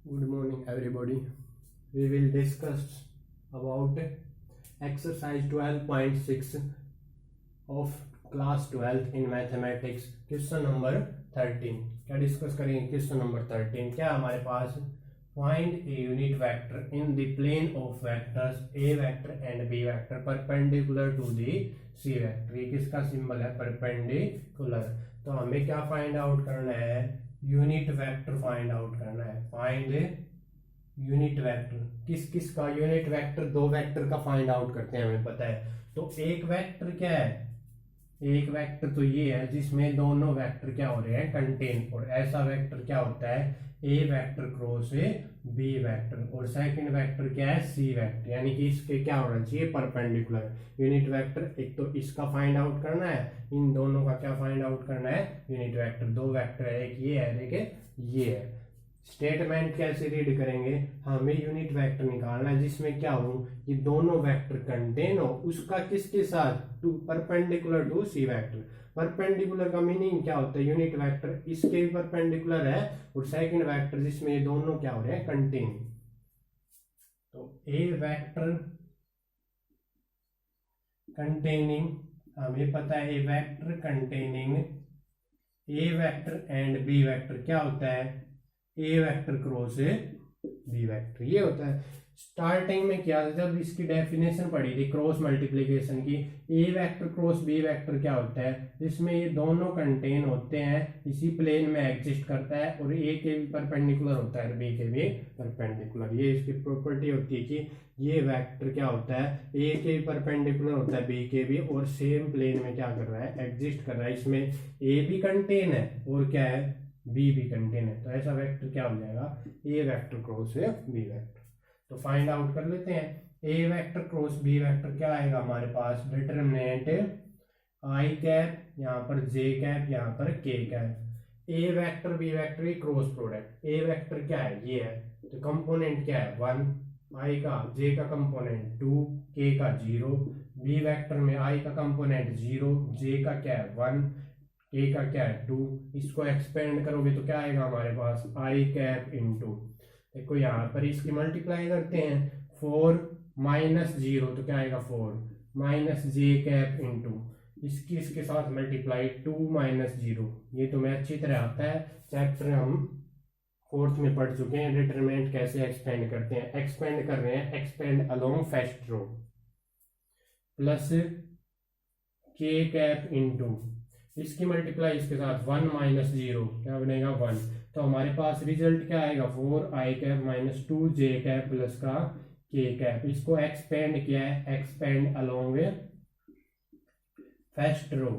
Good morning, everybody. We will discuss about exercise 12.6 of class 12 in mathematics. Question number 13 क्या discuss करेंगे? Question number 13 क्या हमारे पास? Find a unit vector in the plane of vectors a vector and b vector perpendicular to the c vector. ये किसका symbol है? Perpendicular. तो हमें क्या फाइंड आउट करना है? यूनिट वेक्टर फाइंड आउट करना है. Find unit vector. किस किस का यूनिट वेक्टर? दो वेक्टर का फाइंड आउट करते हैं, हमें पता है. तो एक वेक्टर क्या है? एक वेक्टर तो ये है जिसमें दोनों वेक्टर क्या हो रहे हैं? कंटेन. और ऐसा वेक्टर क्या होता है? A vector cross a b vector. और सेकंड वेक्टर क्या है? C vector. यानी कि इसके क्या होना चाहिए? परपेंडिकुलर. यूनिट वेक्टर एक तो इसका फाइंड आउट करना है, इन दोनों का क्या फाइंड आउट करना है? Unit vector. दो वेक्टर है, एक ये है एक ये है. स्टेटमेंट कैसे रीड करेंगे? हमें यूनिट वेक्टर निकालना है जिसमें क्या हो? ये दोनों वेक्टर कंटेन हो. उसका किसके साथ? To perpendicular to c vector. Perpendicular का मीनिंग क्या होता है? यूनिट वेक्टर इसके भी परपेंडिकुलर है और सेकंड वेक्टर जिसमें ये दोनों क्या हो रहे हैं? कंटेन. तो ए वेक्टर कंटेनिंग, हमें पता है a vector containing a vector and b vector क्या होता है? A vector cross a b vector. ये होता है. स्टार्टिंग में क्या था? जब इसकी डेफिनेशन पढ़ी थी क्रॉस मल्टीप्लिकेशन की, ए वेक्टर क्रॉस बी वेक्टर क्या होता है? जिसमें ये दोनों कंटेन होते हैं, इसी प्लेन में एग्जिस्ट करता है और ए के भी परपेंडिकुलर होता है, बी के भी परपेंडिकुलर. ये इसकी प्रॉपर्टी होती है कि ये वेक्टर क्या होता है? ए के भी परपेंडिकुलर होता है, बी के भी, और सेम प्लेन में क्या कर रहा है? एग्जिस्ट कर रहा है. इसमें ए भी कंटेन है और क्या है? बी भी कंटेन है. तो ऐसा वेक्टर क्या हो जाएगा? A vector cross a b vector. तो फाइंड आउट कर लेते हैं. A vector cross b vector क्या आएगा हमारे पास? डिटरमिनेंट आई कैप, यहाँ पर जे कैप, यहाँ पर के कैप. ए वेक्टर बी वेक्टर की क्रॉस प्रोडक्ट. ए वेक्टर क्या है? ये है. तो कंपोनेंट क्या है? 1 आई का, जे का कंपोनेंट 2, के का 0. बी वेक्टर में आई का कंपोनेंट 0, जे का क्या है? 1, ए का क्या है? 2. इसको एक्सपेंड करोगे तो क्या आएगा हमारे पास? आई कैप इंटू, देखो यहाँ पर इसकी मल्टीप्लाई करते हैं, 4 माइनस 0 तो क्या आएगा? 4 माइनस जे कैप इंटू इसकी इसके साथ मल्टीप्लाई 2 माइनस 0. ये तुम्हें अच्छी तरह आता है, चैप्टर हम 4th में पढ़ चुके हैं. डिटरमिनेंट कैसे एक्सपेंड करते हैं? एक्सपेंड कर रहे हैं, expand along first row, plus के कैप इंटू इसकी मल्टीप्लाई इसके साथ 1 माइनस 0 क्या बनेगा? 1. तो हमारे पास रिजल्ट क्या आएगा? 4 आई कैप माइनस 2 जे कैप प्लस का के कैप. इसको एक्सपेंड किया है, एक्सपेंड अलोंग फर्स्ट रो.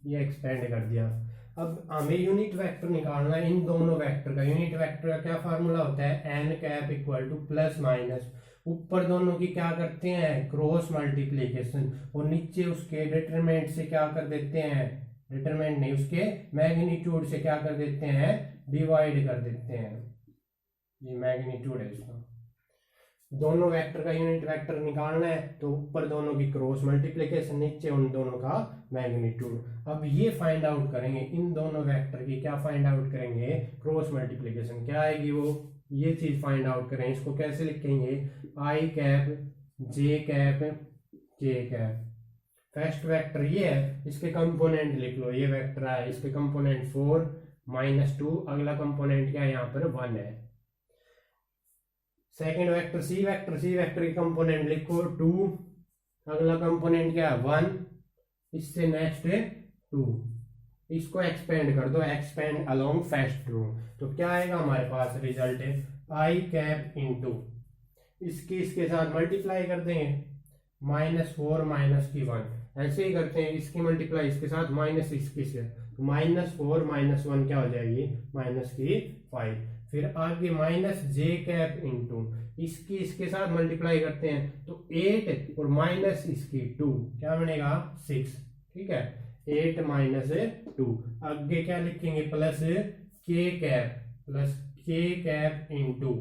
ये एक्सपेंड कर दिया. अब हमें यूनिट वेक्टर निकालना है इन दोनों वेक्टर का. यूनिट वेक्टर का क्या फार्मूला होता है? N cap equal to plus minus, ऊपर दोनों की क्या करते हैं? क्रॉस मल्टीप्लीकेशन, और नीचे उसके डिटरमिनेंट से क्या कर देते हैं? डिटरमिनेंट नहीं, उसके मैग्नीट्यूड से क्या कर देते हैं? डिवाइड कर देते हैं. ये मैग्नीट्यूड है इसका. दोनों वेक्टर का यूनिट वेक्टर निकालना है तो ऊपर दोनों की क्रॉस मल्टीप्लिकेशन, नीचे उन दोनों का मैग्नीट्यूड. अब ये फाइंड आउट करेंगे, इन दोनों वेक्टर की क्या फाइंड आउट करेंगे? Cross multiplication. क्या आएगी वो? ये चीज फाइंड आउट करें. इसको कैसे लिखेंगे? आई कैप जे कैप के कैप. फर्स्ट वेक्टर ये है, इसके कंपोनेंट लिख लो. ये वेक्टर है, इसके कंपोनेंट 4 माइनस 2, अगला कंपोनेंट क्या है? यहाँ पर 1 है. Second vector C vector, C vector के कंपोनेंट लिखो 2, अगला कंपोनेंट क्या है? 1, इससे नेक्स्ट है 2. इसको एक्सपेंड कर दो, एक्सपेंड अलोंग फर्स्ट रो. तो क्या आएगा हमारे पास? रिजल्ट है आई कैप इंटू इसके इसके साथ मल्टीप्लाई कर देंगे, -4 माइनस की 1. ऐसे ही करते हैं, इसकी मल्टीप्लाई इसके साथ माइनस इसकी से, तो -4 माइनस 1 क्या हो जाएगी? माइनस की 5. फिर आगे माइनस जे कैप इंटू इसकी इसके साथ मल्टीप्लाई करते हैं तो 8 और माइनस इसकी 2 क्या बनेगा? 6. ठीक है, 8 माइनस 2. आगे क्या लिखेंगे? प्लस के कैप, प्लस के कैप इंटू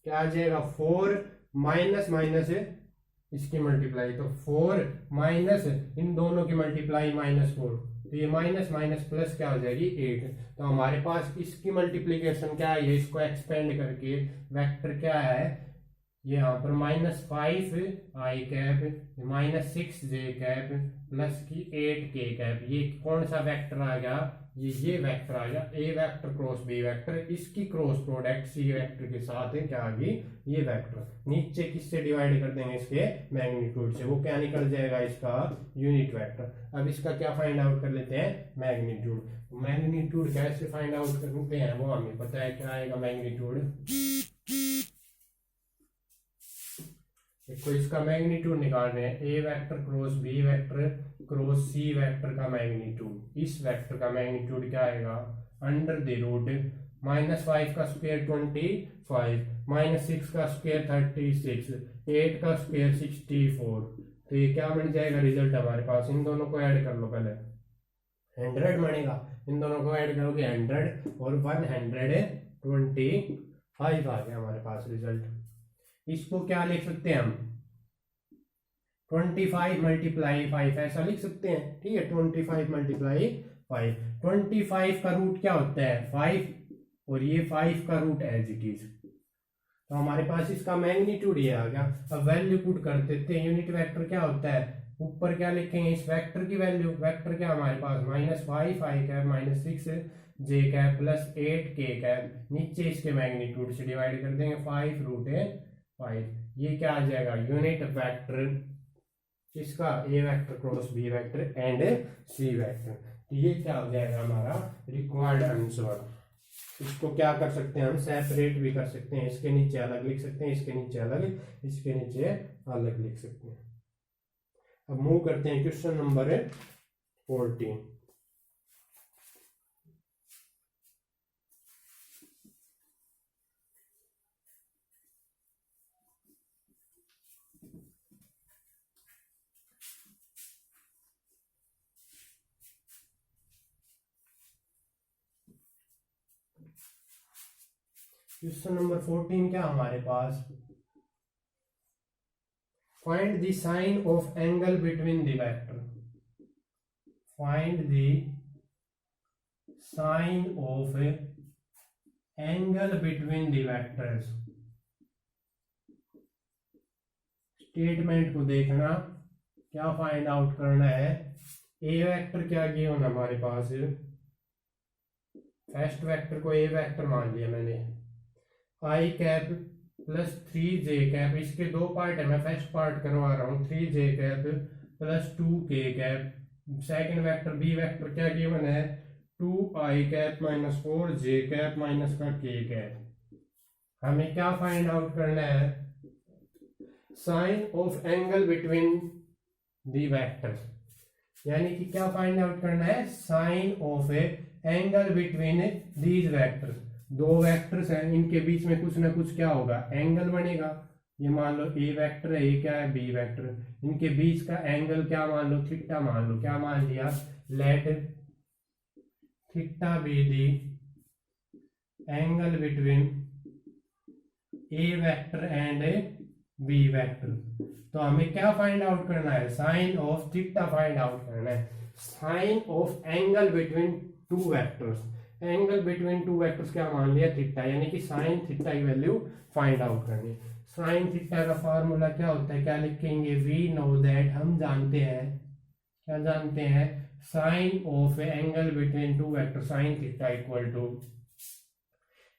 क्या आ जाएगा? 4 माइनस माइनस इसकी मल्टीप्लाई, तो 4 माइनस इन दोनों की मल्टीप्लाई -4, तो ये माइनस माइनस प्लस क्या हो जाएगी 8। तो हमारे पास इसकी मल्टीप्लीकेशन क्या है, इसको एक्सपेंड करके वेक्टर क्या है, ये यहाँ पर -5 i cap -6 j cap plus की 8 k कैप, ये कौन सा वेक्टर आ गया, ये वेक्टर आ गया ए वेक्टर क्रॉस बी वेक्टर, इसकी क्रॉस प्रोडक्ट सी वेक्टर के साथ है क्या आ गई, ये वेक्टर। नीचे किससे डिवाइड कर देंगे, इसके मैग्नीट्यूड से, वो क्या निकल जाएगा, इसका यूनिट वेक्टर। अब इसका क्या फाइंड आउट कर लेते हैं, मैग्नीट्यूड। मैग्नीट्यूड कैसे फाइंड आउट करते हैं वो हमें पता है, क्या आएगा मैग्नीट्यूड, देखो इसका मैग्नीट्यूड निकाल रहे हैं, a vector cross b vector cross c vector का मैग्नीट्यूड, इस वेक्टर का मैग्नीट्यूड क्या आएगा, अंडर द रूट -5 का स्क्वायर 25, -6 का स्क्वायर 36, 8 का स्क्वायर 64। तो ये क्या बन जाएगा रिजल्ट हमारे पास, इन दोनों को ऐड कर लो पहले, 100 बनेगा, इन दोनों को ऐड करोगे 100 और 125 आ गया हमारे पास रिजल्ट। इसको क्या लिख सकते हैं हम, 25 × 5 ऐसा लिख सकते हैं, ठीक है, 25 × 5। 25 का रूट क्या होता है 5, और ये 5 का रूट एज इट इज, तो हमारे पास इसका मैग्नीट्यूड ये आ गया। अब वैल्यू पुट कर देते हैं, यूनिट वेक्टर क्या होता है, ऊपर क्या लिखेंगे इस वेक्टर की वैल्यू, वेक्टर क्या हमारे पास -5 i cap -6 j cap plus 8 k cap, नीचे इसके मैग्नीट्यूड से डिवाइड कर देंगे 5√5, ये क्या आ जाएगा यूनिट वेक्टर, इसका a vector cross b vector and c vector. तो ये क्या हो जाएगा हमारा रिक्वायर्ड आंसर। इसको क्या कर सकते हैं हम, सेपरेट भी कर सकते हैं, इसके नीचे अलग लिख सकते हैं, इसके नीचे अलग, इसके नीचे अलग लिख सकते हैं। अब मूव करते हैं क्वेश्चन नंबर 14। क्वेश्चन नंबर 14 क्या हमारे पास, find the sine of angle between the vector, find the sine of angle between the vectors. Statement को देखना, क्या फाइंड आउट करना है, ए वेक्टर क्या गिवन हमारे पास, फर्स्ट वेक्टर को ए वेक्टर मान लिया मैंने, i cap plus 3j cap, इसके दो पार्ट है, मैं फर्स्ट पार्ट करवा रहा हूँ, 3j cap plus 2k cap. Second vector b vector क्या गिवन है, 2i cap -4j cap minus का k कैप। हमें क्या फाइंड आउट करना है, sine of angle between the vectors, यानी कि क्या फाइंड आउट करना है, sine of angle between these vectors. दो वेक्टर्स हैं, इनके बीच में कुछ ना कुछ क्या होगा, एंगल बनेगा। ये मान लो ए वेक्टर है, ये क्या है बी वेक्टर, इनके बीच का एंगल क्या मान लो, थीटा मान लो, क्या मान लिया, let theta be the angle between a vector and b vector. तो हमें क्या फाइंड आउट करना है, sine of theta find out करना है, sine of angle between two vectors. Angle between two vectors क्या मान लिया, थीटा, यानी कि साइन थीटा की वैल्यू फाइंड आउट करनी। साइन थीटा का फार्मूला क्या होता है, क्या लिखेंगे, वी नो दैट, हम जानते हैं, क्या जानते हैं, sine of angle between two vector sine theta equal to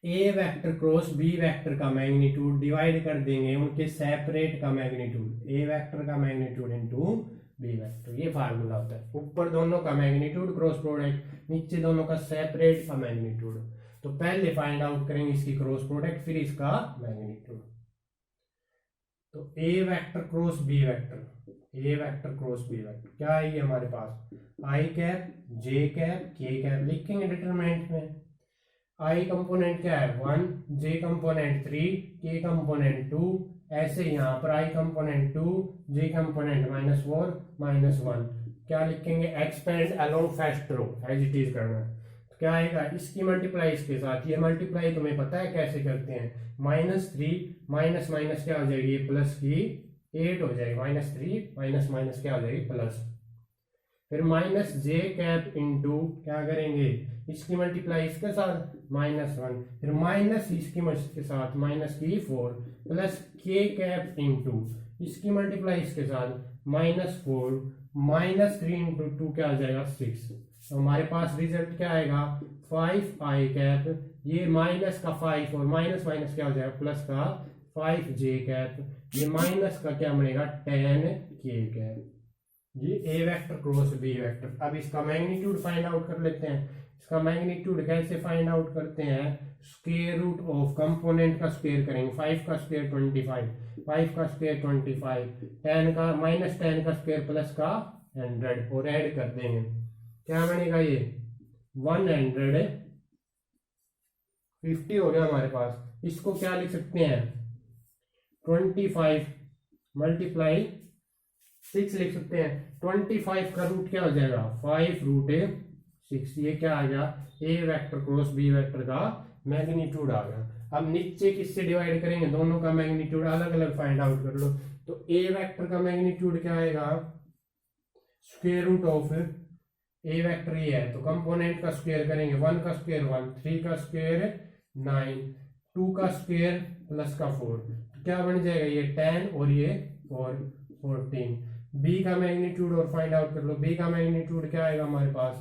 a vector cross b vector का मैग्नीट्यूड डिवाइड कर देंगे उनके सेपरेट का मैग्नीट्यूड, ए वेक्टर का मैग्नीट्यूड इनटू बी वेक्टर, ये फार्मूला होता है। ऊपर दोनों का मैग्नीट्यूड क्रॉस प्रोडक्ट, नीचे दोनों का सेपरेट का मैग्नीट्यूड। तो पहले फाइंड आउट करेंगे इसकी क्रॉस प्रोडक्ट, फिर इसका मैग्नीट्यूड। तो ए वेक्टर क्रॉस बी वेक्टर, ए वेक्टर क्रॉस बी वेक्टर क्या है, ये हमारे पास आई कैप जे कैप के कैप लिखेंगे डिटरमिनेंट में। आई कंपोनेंट क्या है 1, जे कंपोनेंट 3, के कंपोनेंट 2, ऐसे यहाँ पर आई कंपोनेंट 2, जे कंपोनेंट -4 -1। क्या लिखेंगे, expand along first row, as it is करना है। तो क्या आएगा, इसकी मल्टीप्लाई इसके साथ, ये मल्टीप्लाई तुम्हें पता है कैसे करते हैं, -3 माइनस माइनस क्या हो जाएगी, प्लस की 8 हो जाएगी, -3 माइनस माइनस क्या हो जाएगी प्लस। फिर माइनस जे कैप इंटू क्या करेंगे, इसकी मल्टीप्लाई इसके साथ -1, फिर माइनस इसकी के साथ -4 प्लस के कैप इंटू इसकी मल्टीप्लाई इसके साथ -4 -3 इंटू 2 क्या आ जाएगा 6। तो हमारे पास रिजल्ट क्या आएगा 5 आई कैप, ये माइनस का 5 और माइनस माइनस क्या हो जाएगा प्लस का 5 जे कैप, ये माइनस का क्या बनेगा 10 के कैप। ये ए वेक्टर क्रॉस बी वेक्टर। अब इसका मैग्नीट्यूड फाइंड आउट कर लेते हैं। इसका मैग्नीट्यूड कैसे फाइंड आउट करते हैं, स्क्वायर रूट ऑफ कंपोनेंट का स्क्वायर करेंगे, 5 का स्क्वायर 25, 5 का स्क्वायर 25, 10 का -10 का स्क्वायर प्लस का 100 और ऐड कर देंगे, क्या बनेगा ये 150 हो गया हमारे पास। इसको क्या लिख सकते हैं 25 मल्टीप्लाई 6 लिख सकते हैं। 25 का रूट क्या हो जाएगा 5√6, ये क्या आ गया ए वेक्टर क्रॉस बी वेक्टर का मैग्नीट्यूड आ गया। अब नीचे किससे डिवाइड करेंगे, दोनों का मैग्नीट्यूड अलग अलग फाइंड आउट कर लो। तो ए वेक्टर का मैग्नीट्यूड क्या आएगा square root of a vector ये है, तो कंपोनेंट का स्क्वायर करेंगे, 1 का स्क्वायर 1, 3 का स्क्वायर 9, 2 का स्क्वायर प्लस का 4, तो क्या बन जाएगा ये 10 और ये 14। बी का मैग्नीट्यूड और फाइंड आउट कर लो। बी का मैग्नीट्यूड क्या आएगा हमारे पास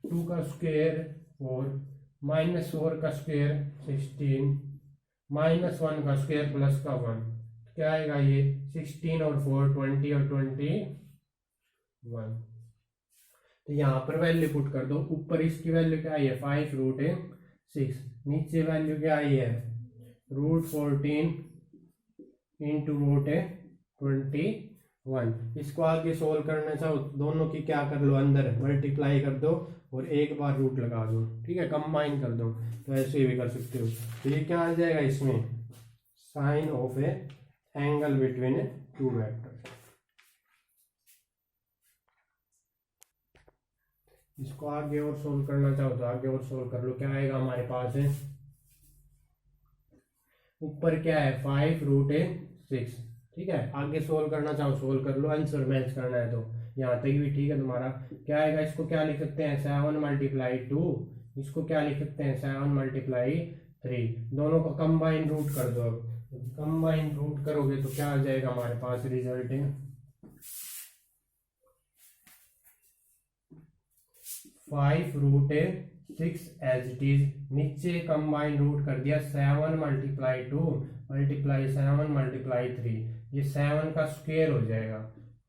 2 का स्क्वायर 4 -4 का स्क्वायर 16 -1 का स्क्वायर प्लस का 1, क्या आएगा ये 16 और 4 20 और 21। तो यहाँ पर वैल्यू पुट कर दो। ऊपर इसकी वैल्यू क्या आई है 5√6, नीचे वैल्यू क्या आई है √14 इंटू √21। इसको आगे सोल्व करना चाहो दोनों की क्या कर लो अंदर मल्टीप्लाई कर दो और एक बार रूट लगा दो, ठीक है, कंबाइन कर दो, तो ऐसे भी कर सकते हो। तो ये क्या आ जाएगा इसमें sine of a angle between two vector. इसको आगे और सोल्व करना चाहो तो आगे और सोल्व कर लो। क्या आएगा हमारे पास है ऊपर क्या है 5√6, ठीक है, आगे सोल्व करना चाहो सोल्व कर लो, आंसर मैच करना है तो यहाँ तक भी ठीक है तुम्हारा। क्या आएगा, इसको क्या लिख सकते हैं 7 × 2, इसको क्या लिख सकते हैं 7 × 3, दोनों को कंबाइन रूट कर दो। अब कंबाइन रूट करोगे तो क्या आ जाएगा हमारे पास रिजल्ट है 5√6 एज इट इज, नीचे कंबाइन रूट कर दिया 7 × 2 × 7 × 3, ये 7 का स्क्वायर हो जाएगा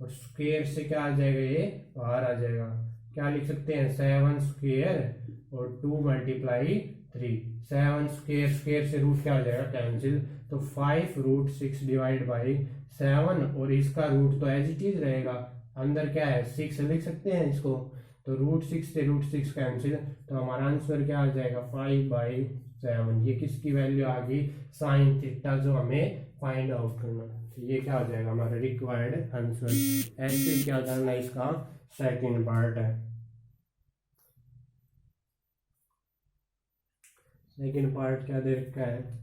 और स्क्वायर से क्या आ जाएगा ये बाहर आ जाएगा। क्या लिख सकते हैं 7 स्क्वायर और 2 × 3, 7 स्क्वायर स्क्वायर से रूट क्या हो जाएगा कैंसिल, तो 5√6 डिवाइड बाई 7 और इसका रूट तो एज इट इज रहेगा, अंदर क्या है 6 लिख सकते हैं इसको, तो √6 से √6 कैंसिल, तो हमारा आंसर क्या आ जाएगा 5/7। ये किसकी वैल्यू आ गई साइन थीटा जो हमें फाइंड आउट करना, तो ये क्या हो जाएगा हमारा रिक्वायर्ड आंसर। ऐसे क्या करना इसका सेकंड पार्ट है। सेकंड पार्ट क्या दे रखा है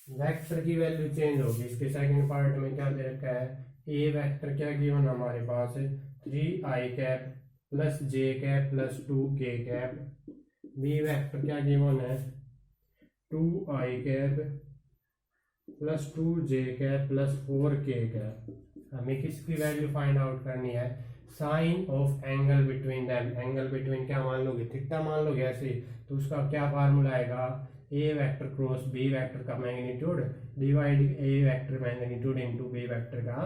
वेक्टर की वैल्यू चेंज होगी। इसके सेकंड पार्ट में क्या दे रखा है ए वेक्टर क्या गिवन हमारे पास है 3i cap plus j cap plus 2k cap. B vector क्या गिवन है 2i cap plus 2j cap plus 4k cap. हमें किसकी वैल्यू फाइंड आउट करनी है sine of angle between them. Angle between क्या मान लोगे थीटा मान लोगे ऐसे, तो उसका क्या फार्मूला आएगा a vector cross b vector का magnitude divide a vector magnitude into b vector का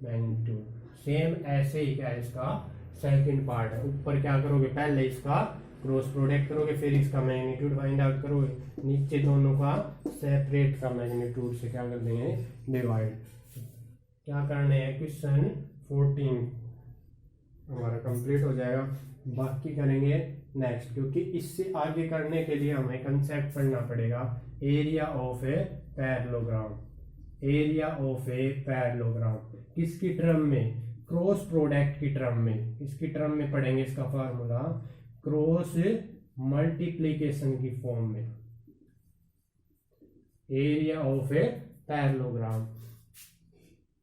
मैग्नीट्यूड। सेम ऐसे ही क्या है इसका सेकंड पार्ट है। ऊपर क्या करोगे पहले इसका क्रॉस प्रोडक्ट करोगे फिर इसका मैग्नीट्यूड फाइंड आउट करोगे, नीचे दोनों का सेपरेट का मैग्नीट्यूड से क्या कर देंगे डिवाइड। क्या करने हैं क्वेश्चन 14 हमारा कंप्लीट हो जाएगा, बाकी करेंगे नेक्स्ट, क्योंकि इससे आगे करने के लिए हमें कंसेप्ट पढ़ना पड़ेगा area of a parallelogram. Area of a parallelogram किसकी टर्म में क्रॉस प्रोडक्ट की टर्म में, इसकी टर्म में पढ़ेंगे इसका फार्मूला क्रॉस मल्टीप्लीकेशन की फॉर्म में। Area of a parallelogram.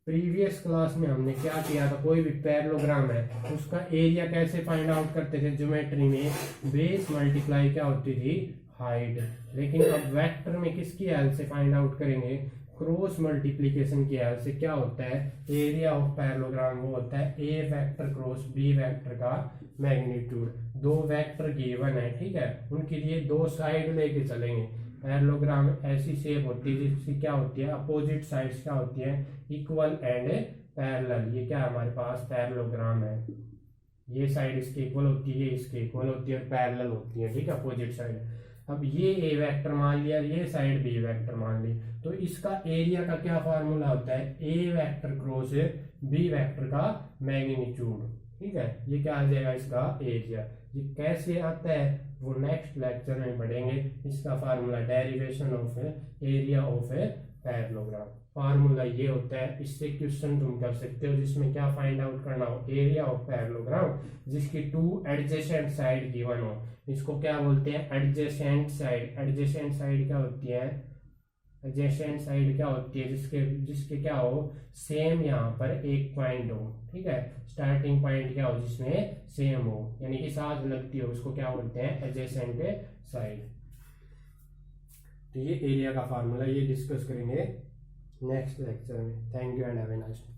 Previous class में हमने क्या किया था, कोई भी पैरेललोग्राम है उसका एरिया कैसे फाइंड आउट करते थे ज्योमेट्री में, बेस मल्टीप्लाई क्या होती थी, हाइट। लेकिन अब वेक्टर में किसकी हेल्प से फाइंड आउट करेंगे, क्रॉस मल्टीप्लीकेशन की हेल्प से। क्या होता है एरिया ऑफ पैरेललोग्राम, वो होता है a vector cross b vector का मैग्नीट्यूड। दो वेक्टर गिवन है, ठीक है, उनके लिए दो साइड लेके चलेंगे। पैरेललोग्राम ऐसी शेप होती है जिसकी क्या होती है, अपोजिट साइड्स क्या होती है, इक्वल एंड पैरेलल। ये क्या हमारे पास पैरेललोग्राम है, ये साइड इसके इक्वल होती है, इसके इक्वल होती है और पैरेलल होती है, ठीक है, अपोजिट साइड। अब ये ए वेक्टर मान लिया, ये साइड बी वेक्टर मान ली, तो इसका एरिया का क्या फार्मूला होता है, a vector cross b vector का मैग्नीट्यूड, ठीक है। ये क्या आ जाएगा इसका एरिया। ये कैसे आता है वो नेक्स्ट लेक्चर में पढ़ेंगे। इसका formula derivation of area of a parallelogram, formula ये होता है। इससे क्वेश्चन तुम कर सकते हो जिसमें क्या फाइंड आउट करना हो, एरिया ऑफ पैरेललोग्राम जिसकी टू एडजेसेंट साइड गिवन हो। इसको क्या बोलते हैं, एडजेसेंट साइड। एडजेसेंट साइड क्या होती है, एडजेसेंट साइड क्या होती है, जिसके क्या हो, सेम यहाँ पर एक पॉइंट हो, ठीक है, स्टार्टिंग पॉइंट क्या हो जिसमें सेम हो, यानी कि साथ लगती हो, उसको क्या बोलते हैं, एडजेसेंट साइड। तो ये एरिया का फार्मूला ये डिस्कस करेंगे नेक्स्ट लेक्चर में। Thank you and have a nice day.